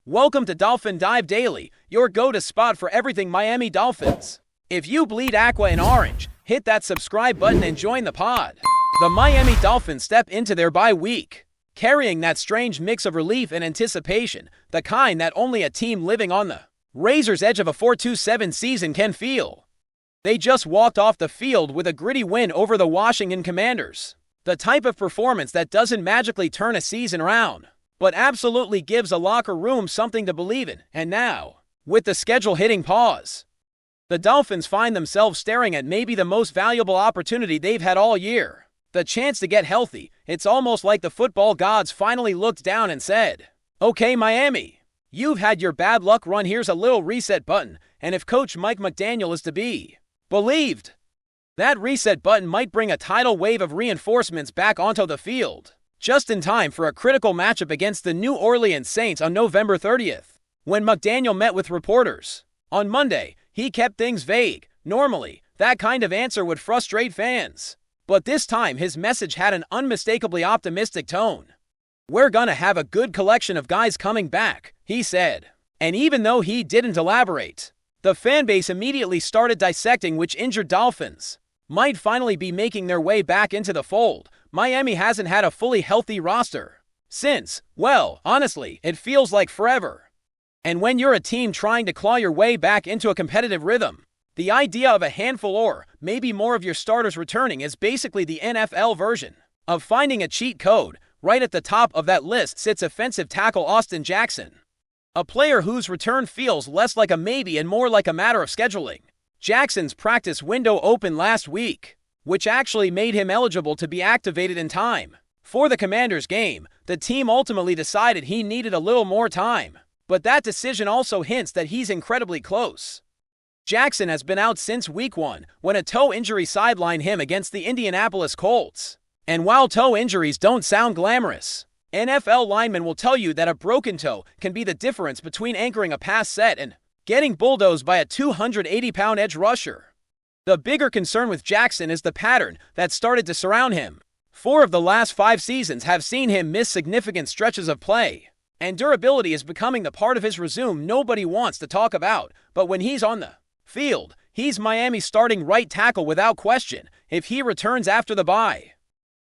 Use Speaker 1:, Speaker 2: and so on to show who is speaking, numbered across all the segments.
Speaker 1: Welcome to Dolphin Dive Daily, your go-to spot for everything Miami Dolphins. If you bleed aqua and orange, hit that subscribe button and join the pod. The Miami Dolphins step into their bye week, carrying that strange mix of relief and anticipation, the kind that only a team living on the razor's edge of a 4-2-7 season can feel. They just walked off the field with a gritty win over the Washington Commanders. The type of performance that doesn't magically turn a season around, but absolutely gives a locker room something to believe in. And now, with the schedule hitting pause, the Dolphins find themselves staring at maybe the most valuable opportunity they've had all year. The chance to get healthy. It's almost like the football gods finally looked down and said, "Okay, Miami, you've had your bad luck run. Here's a little reset button." And if Coach Mike McDaniel is to be believed, that reset button might bring a tidal wave of reinforcements back onto the field, just in time for a critical matchup against the New Orleans Saints on November 30th. When McDaniel met with reporters on Monday, he kept things vague. Normally, that kind of answer would frustrate fans, but this time his message had an unmistakably optimistic tone. "We're gonna have a good collection of guys coming back," he said. And even though he didn't elaborate, the fan base immediately started dissecting which injured Dolphins might finally be making their way back into the fold. Miami hasn't had a fully healthy roster since, well, honestly, it feels like forever. And when you're a team trying to claw your way back into a competitive rhythm, the idea of a handful or maybe more of your starters returning is basically the NFL version of finding a cheat code. Right at the top of that list sits offensive tackle Austin Jackson, a player whose return feels less like a maybe and more like a matter of scheduling. Jackson's practice window opened last week, which actually made him eligible to be activated in time for the Commanders game. The team ultimately decided he needed a little more time, but that decision also hints that he's incredibly close. Jackson has been out since week 1, when a toe injury sidelined him against the Indianapolis Colts. And while toe injuries don't sound glamorous, NFL linemen will tell you that a broken toe can be the difference between anchoring a pass set and getting bulldozed by a 280-pound edge rusher. The bigger concern with Jackson is the pattern that started to surround him. 4 of the last 5 seasons have seen him miss significant stretches of play, and durability is becoming the part of his resume nobody wants to talk about. But when he's on the field, he's Miami's starting right tackle without question if he returns after the bye.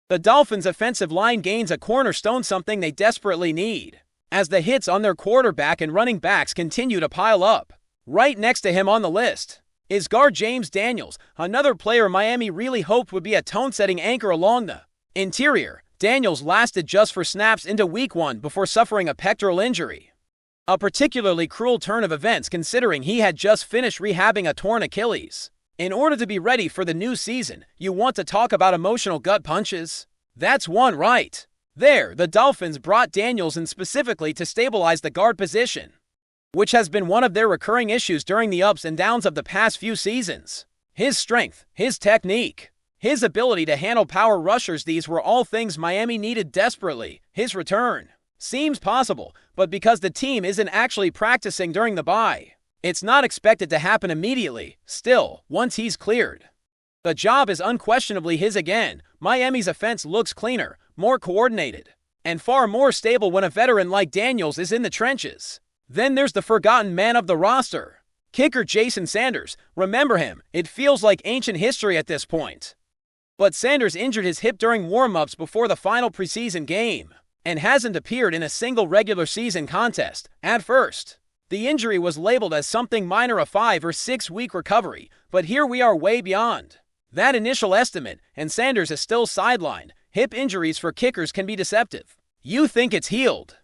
Speaker 1: The Dolphins' offensive line gains a cornerstone, something they desperately need, as the hits on their quarterback and running backs continue to pile up. Right next to him on the list is guard James Daniels, another player Miami really hoped would be a tone-setting anchor along the interior. Daniels lasted just 4 snaps into week 1 before suffering a pectoral injury, a particularly cruel turn of events considering he had just finished rehabbing a torn Achilles. In order to be ready for the new season, you want to talk about emotional gut punches? That's one right there. The Dolphins brought Daniels in specifically to stabilize the guard position, which has been one of their recurring issues during the ups and downs of the past few seasons. His strength, his technique, his ability to handle power rushers, these were all things Miami needed desperately. His return seems possible, but because the team isn't actually practicing during the bye, it's not expected to happen immediately. Still, once he's cleared, the job is unquestionably his again. Miami's offense looks cleaner, more coordinated, and far more stable when a veteran like Daniels is in the trenches. Then there's the forgotten man of the roster, kicker Jason Sanders. Remember him? It feels like ancient history at this point. But Sanders injured his hip during warm-ups before the final preseason game and hasn't appeared in a single regular season contest. At first, the injury was labeled as something minor, a 5 or 6 week recovery, but here we are way beyond that initial estimate, and Sanders is still sidelined. Hip injuries for kickers can be deceptive. You think it's healed,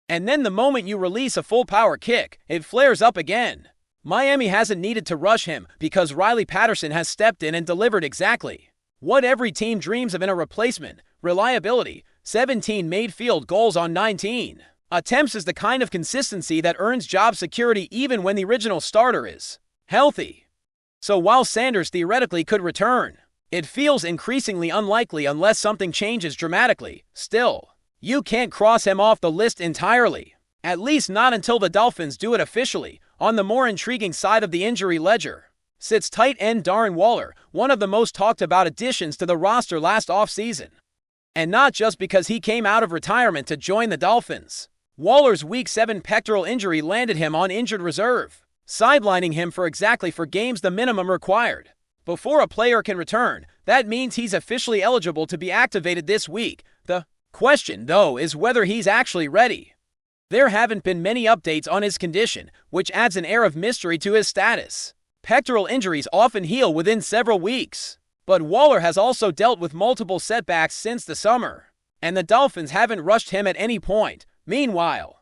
Speaker 1: and then the moment you release a full power kick, it flares up again. Miami hasn't needed to rush him because Riley Patterson has stepped in and delivered exactly what every team dreams of in a replacement: reliability. 17 made field goals on 19 attempts is the kind of consistency that earns job security even when the original starter is healthy. So while Sanders theoretically could return, it feels increasingly unlikely unless something changes dramatically. Still, you can't cross him off the list entirely, at least not until the Dolphins do it officially. On the more intriguing side of the injury ledger sits tight end Darren Waller, one of the most talked about additions to the roster last offseason. And not just because he came out of retirement to join the Dolphins. Waller's Week 7 pectoral injury landed him on injured reserve, sidelining him for exactly 4 games, the minimum required. Before a player can return, that means he's officially eligible to be activated this week. The question, though, is whether he's actually ready. There haven't been many updates on his condition, which adds an air of mystery to his status. Pectoral injuries often heal within several weeks, but Waller has also dealt with multiple setbacks since the summer, and the Dolphins haven't rushed him at any point. Meanwhile,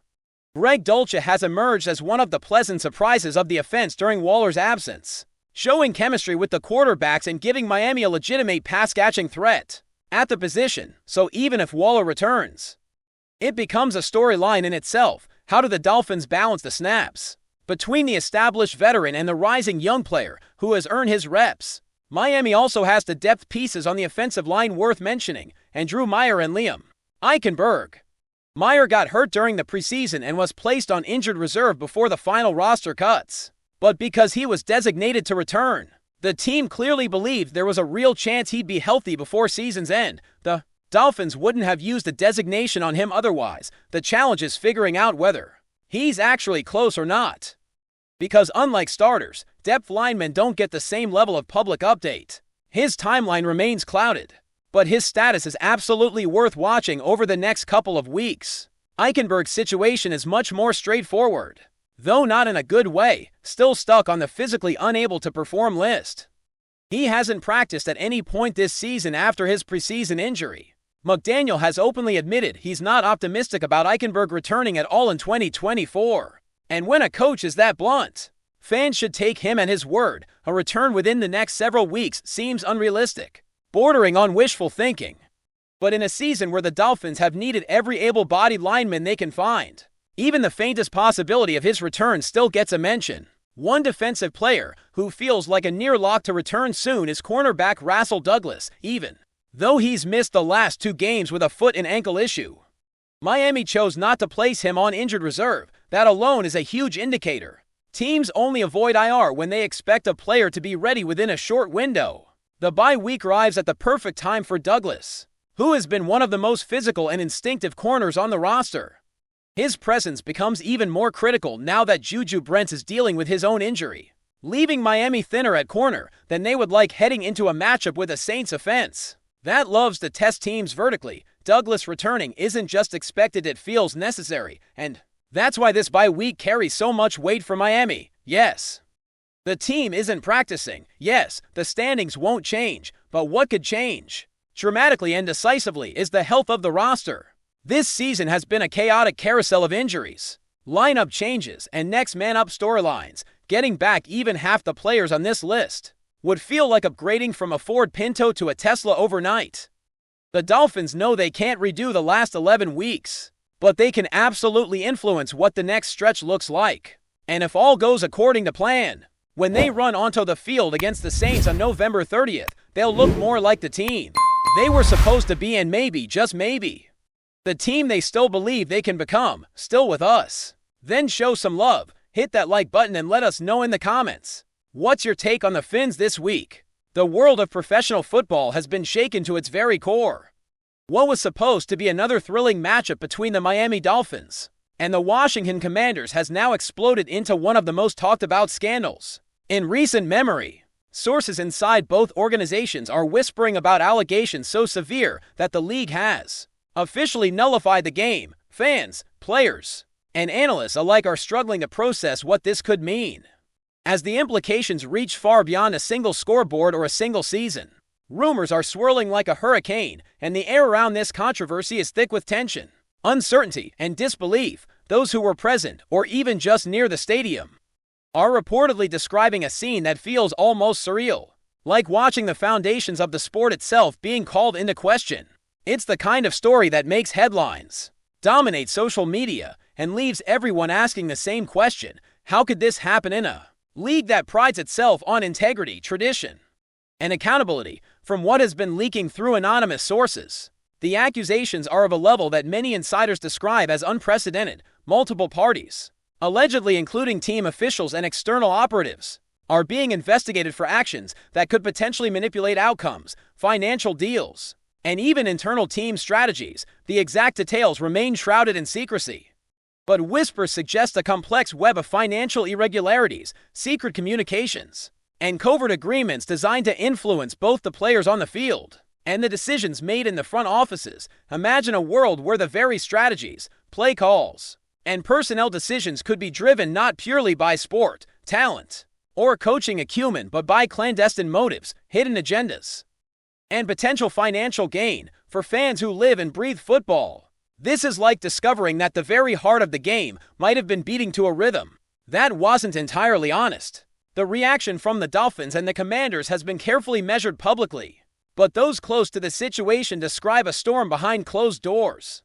Speaker 1: Greg Dulcich has emerged as one of the pleasant surprises of the offense during Waller's absence, showing chemistry with the quarterbacks and giving Miami a legitimate pass-catching threat at the position. So even if Waller returns, it becomes a storyline in itself. How do the Dolphins balance the snaps between the established veteran and the rising young player who has earned his reps? Miami also has the depth pieces on the offensive line worth mentioning, and Drew Meyer and Liam Eichenberg. Meyer got hurt during the preseason and was placed on injured reserve before the final roster cuts. But because he was designated to return, the team clearly believed there was a real chance he'd be healthy before season's end. The Dolphins wouldn't have used a designation on him otherwise. The challenge is figuring out whether he's actually close or not. Because unlike starters, depth linemen don't get the same level of public update. His timeline remains clouded, but his status is absolutely worth watching over the next couple of weeks. Eichenberg's situation is much more straightforward, though not in a good way, still stuck on the physically unable to perform list. He hasn't practiced at any point this season after his preseason injury. McDaniel has openly admitted he's not optimistic about Eichenberg returning at all in 2024. And when a coach is that blunt, fans should take him at his word. A return within the next several weeks seems unrealistic, bordering on wishful thinking. But in a season where the Dolphins have needed every able-bodied lineman they can find, even the faintest possibility of his return still gets a mention. One defensive player who feels like a near lock to return soon is cornerback Rasul Douglas, even though he's missed the last 2 games with a foot and ankle issue. Miami chose not to place him on injured reserve. That alone is a huge indicator. Teams only avoid IR when they expect a player to be ready within a short window. The bye week arrives at the perfect time for Douglas, who has been one of the most physical and instinctive corners on the roster. His presence becomes even more critical now that Juju Brents is dealing with his own injury, leaving Miami thinner at corner than they would like heading into a matchup with a Saints offense that loves to test teams vertically. Douglas returning isn't just expected, it feels necessary, and that's why this bye week carries so much weight for Miami. Yes, the team isn't practicing. Yes, the standings won't change, but what could change dramatically and decisively is the health of the roster. This season has been a chaotic carousel of injuries, lineup changes, and next man up storylines. Getting back even half the players on this list would feel like upgrading from a Ford Pinto to a Tesla overnight. The Dolphins know they can't redo the last 11 weeks, but they can absolutely influence what the next stretch looks like. And if all goes according to plan, when they run onto the field against the Saints on November 30th, they'll look more like the team they were supposed to be, and maybe, just maybe, the team they still believe they can become. Still with us? Then show some love, hit that like button, and let us know in the comments. What's your take on the Fins this week? The world of professional football has been shaken to its very core. What was supposed to be another thrilling matchup between the Miami Dolphins and the Washington Commanders has now exploded into one of the most talked about scandals in recent memory. Sources inside both organizations are whispering about allegations so severe that the league has officially nullified the game. Fans, players, and analysts alike are struggling to process what this could mean, as the implications reach far beyond a single scoreboard or a single season. Rumors are swirling like a hurricane, and the air around this controversy is thick with tension, uncertainty, and disbelief. Those who were present, or even just near the stadium, are reportedly describing a scene that feels almost surreal, like watching the foundations of the sport itself being called into question. It's the kind of story that makes headlines, dominates social media, and leaves everyone asking the same question: how could this happen in a league that prides itself on integrity, tradition, and accountability? From what has been leaking through anonymous sources, the accusations are of a level that many insiders describe as unprecedented. Multiple parties, allegedly including team officials and external operatives, are being investigated for actions that could potentially manipulate outcomes, financial deals, and even internal team strategies. The exact details remain shrouded in secrecy. But whispers suggest a complex web of financial irregularities, secret communications, and covert agreements designed to influence both the players on the field and the decisions made in the front offices. Imagine a world where the very strategies, play calls, and personnel decisions could be driven not purely by sport, talent, or coaching acumen, but by clandestine motives, hidden agendas, and potential financial gain for fans who live and breathe football. This is like discovering that the very heart of the game might have been beating to a rhythm that wasn't entirely honest. The reaction from the Dolphins and the Commanders has been carefully measured publicly, but those close to the situation describe a storm behind closed doors.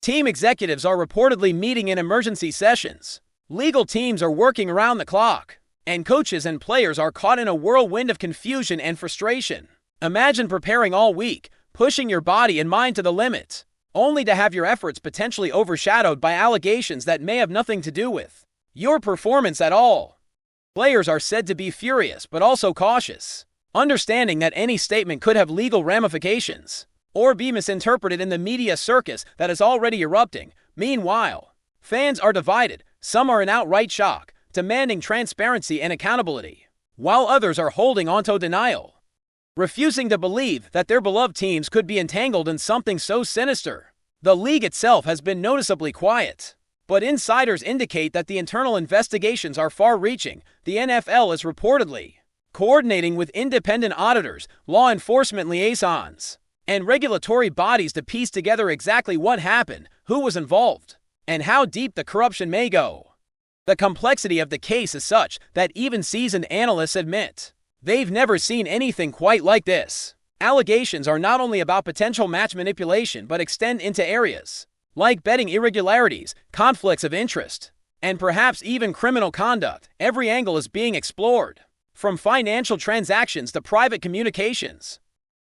Speaker 1: Team executives are reportedly meeting in emergency sessions. Legal teams are working around the clock, and coaches and players are caught in a whirlwind of confusion and frustration. Imagine preparing all week, pushing your body and mind to the limit, only to have your efforts potentially overshadowed by allegations that may have nothing to do with your performance at all. Players are said to be furious but also cautious, understanding that any statement could have legal ramifications or be misinterpreted in the media circus that is already erupting. Meanwhile, fans are divided. Some are in outright shock, demanding transparency and accountability, while others are holding onto denial, refusing to believe that their beloved teams could be entangled in something so sinister. The league itself has been noticeably quiet, but insiders indicate that the internal investigations are far-reaching. The NFL is reportedly coordinating with independent auditors, law enforcement liaisons, and regulatory bodies to piece together exactly what happened, who was involved, and how deep the corruption may go. The complexity of the case is such that even seasoned analysts admit they've never seen anything quite like this. Allegations are not only about potential match manipulation but extend into areas like betting irregularities, conflicts of interest, and perhaps even criminal conduct. Every angle is being explored, from financial transactions to private communications,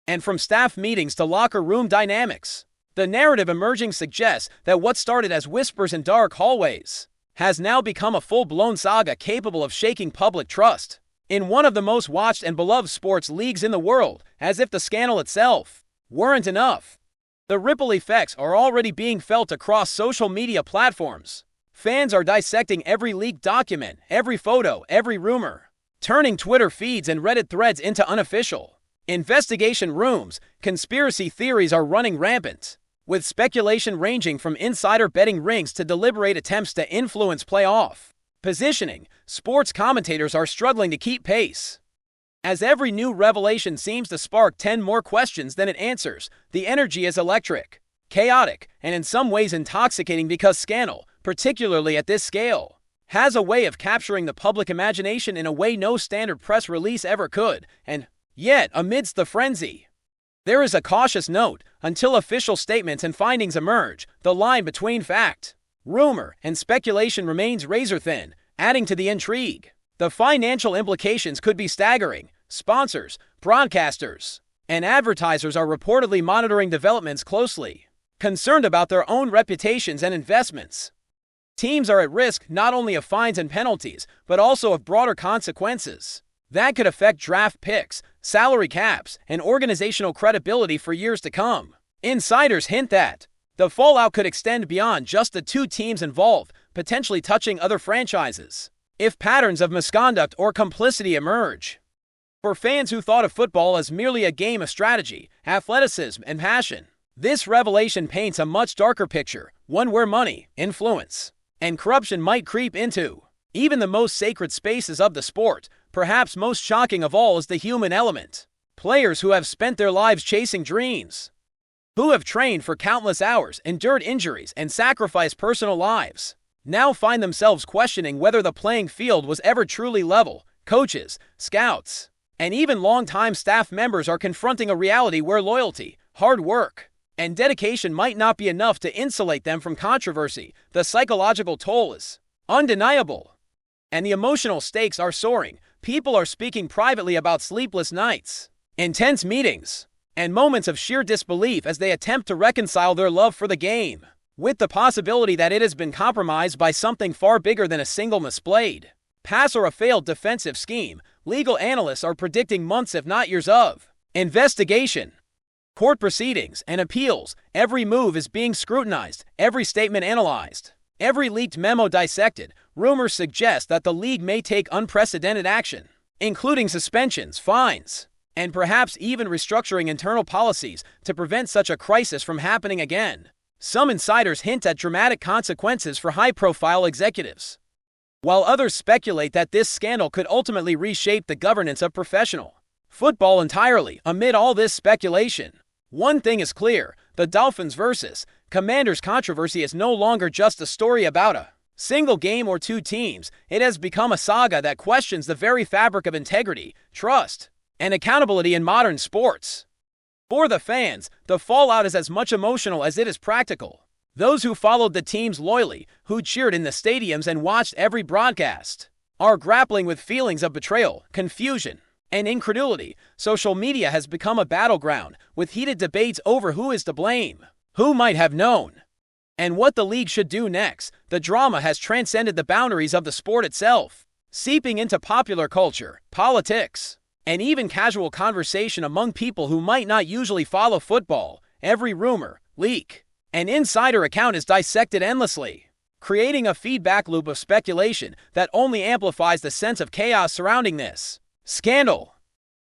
Speaker 1: and from staff meetings to locker room dynamics. The narrative emerging suggests that what started as whispers in dark hallways has now become a full-blown saga capable of shaking public trust in one of the most watched and beloved sports leagues in the world. As if the scandal itself weren't enough, the ripple effects are already being felt across social media platforms. Fans are dissecting every leaked document, every photo, every rumor, turning Twitter feeds and Reddit threads into unofficial investigation rooms. Conspiracy theories are running rampant, with speculation ranging from insider betting rings to deliberate attempts to influence playoff positioning. Sports commentators are struggling to keep pace, as every new revelation seems to spark 10 more questions than it answers. The energy is electric, chaotic, and in some ways intoxicating because scandal, particularly at this scale, has a way of capturing the public imagination in a way no standard press release ever could. And yet, amidst the frenzy, there is a cautious note. Until official statements and findings emerge, the line between fact, rumor, and speculation remains razor-thin, adding to the intrigue. The financial implications could be staggering. Sponsors, broadcasters, and advertisers are reportedly monitoring developments closely, concerned about their own reputations and investments. Teams are at risk not only of fines and penalties, but also of broader consequences that could affect draft picks, salary caps, and organizational credibility for years to come. Insiders hint that the fallout could extend beyond just the two teams involved, potentially touching other franchises if patterns of misconduct or complicity emerge. For fans who thought of football as merely a game of strategy, athleticism, and passion, this revelation paints a much darker picture, one where money, influence, and corruption might creep into even the most sacred spaces of the sport. Perhaps most shocking of all is the human element. Players who have spent their lives chasing dreams, who have trained for countless hours, endured injuries, and sacrificed personal lives, now find themselves questioning whether the playing field was ever truly level. Coaches, scouts, and even longtime staff members are confronting a reality where loyalty, hard work, and dedication might not be enough to insulate them from controversy. The psychological toll is undeniable, and the emotional stakes are soaring. People are speaking privately about sleepless nights, intense meetings, and moments of sheer disbelief as they attempt to reconcile their love for the game with the possibility that it has been compromised by something far bigger than a single misplayed pass or a failed defensive scheme. Legal analysts are predicting months if not years of investigation, court proceedings, and appeals. Every move is being scrutinized, every statement analyzed, Every leaked memo dissected, rumors suggest that the league may take unprecedented action, including suspensions, fines, and perhaps even restructuring internal policies to prevent such a crisis from happening again. Some insiders hint at dramatic consequences for high-profile executives, while others speculate that this scandal could ultimately reshape the governance of professional football entirely. Amid all this speculation, one thing is clear: the Dolphins versus Commanders controversy is no longer just a story about a single game or two teams. It has become a saga that questions the very fabric of integrity, trust, and accountability in modern sports. For the fans, the fallout is as much emotional as it is practical. Those who followed the teams loyally, who cheered in the stadiums and watched every broadcast, are grappling with feelings of betrayal, confusion, and incredulity. Social media has become a battleground, with heated debates over who is to blame, who might have known, and what the league should do next. The drama has transcended the boundaries of the sport itself, seeping into popular culture, politics, and even casual conversation among people who might not usually follow football. Every rumor, leak, and insider account is dissected endlessly, creating a feedback loop of speculation that only amplifies the sense of chaos surrounding this scandal.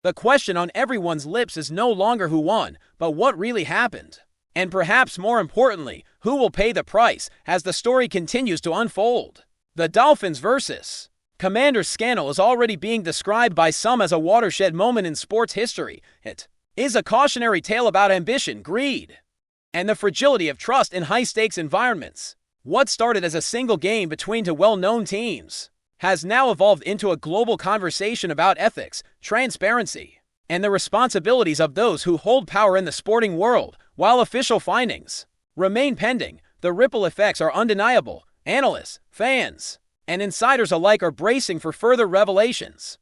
Speaker 1: The question on everyone's lips is no longer who won, but what really happened. And perhaps more importantly, who will pay the price as the story continues to unfold. The Dolphins versus Commanders scandal is already being described by some as a watershed moment in sports history. It is a cautionary tale about ambition, greed, and the fragility of trust in high-stakes environments. What started as a single game between two well-known teams has now evolved into a global conversation about ethics, transparency, and the responsibilities of those who hold power in the sporting world. While official findings remain pending, the ripple effects are undeniable. Analysts, fans, and insiders alike are bracing for further revelations,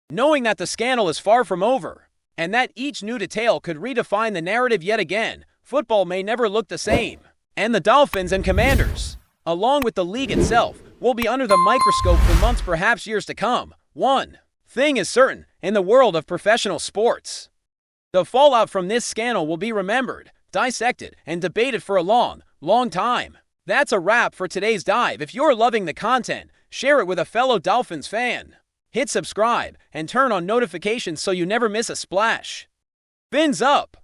Speaker 1: knowing that the scandal is far from over, and that each new detail could redefine the narrative yet again. Football may never look the same, and the Dolphins and Commanders, along with the league itself, will be under the microscope for months, perhaps years to come. One thing is certain: in the world of professional sports, the fallout from this scandal will be remembered, dissected, and debated for a long, long time. That's a wrap for today's dive. If you're loving the content, share it with a fellow Dolphins fan. Hit subscribe and turn on notifications so you never miss a splash. Fins up!